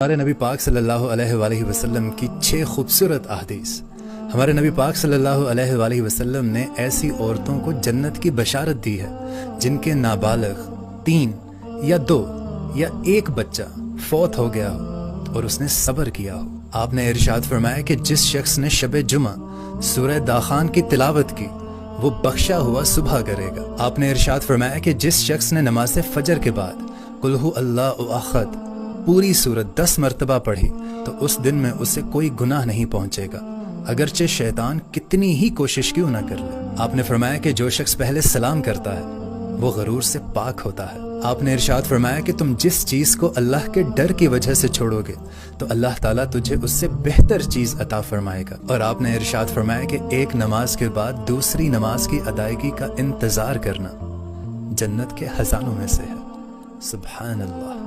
ہمارے نبی پاک صلی اللہ علیہ وآلہ وسلم کی 6 خوبصورت احادیث۔ ہمارے نبی پاک صلی اللہ علیہ وآلہ وسلم نے ایسی عورتوں کو جنت کی بشارت دی ہے جن کے نابالغ 3 یا 2 یا 1 بچہ فوت ہو گیا ہو اور اس نے صبر کیا ہو۔ آپ نے ارشاد فرمایا کہ جس شخص نے شب جمعہ سورہ داخان کی تلاوت کی وہ بخشا ہوا صبح کرے گا۔ آپ نے ارشاد فرمایا کہ جس شخص نے نماز فجر کے بعد قل هو اللہ احد پوری سورت 10 مرتبہ پڑھی تو اس دن میں اسے کوئی گناہ نہیں پہنچے گا، اگرچہ شیطان کتنی ہی کوشش کیوں نہ کر لے۔ آپ نے فرمایا کہ جو شخص پہلے سلام کرتا ہے وہ غرور سے پاک ہوتا ہے۔ آپ نے ارشاد فرمایا کہ تم جس چیز کو اللہ کے ڈر کی وجہ سے چھوڑو گے تو اللہ تعالیٰ تجھے اس سے بہتر چیز عطا فرمائے گا۔ اور آپ نے ارشاد فرمایا کہ ایک نماز کے بعد دوسری نماز کی ادائیگی کا انتظار کرنا جنت کے خزانوں میں سے ہے۔ سبحان اللہ۔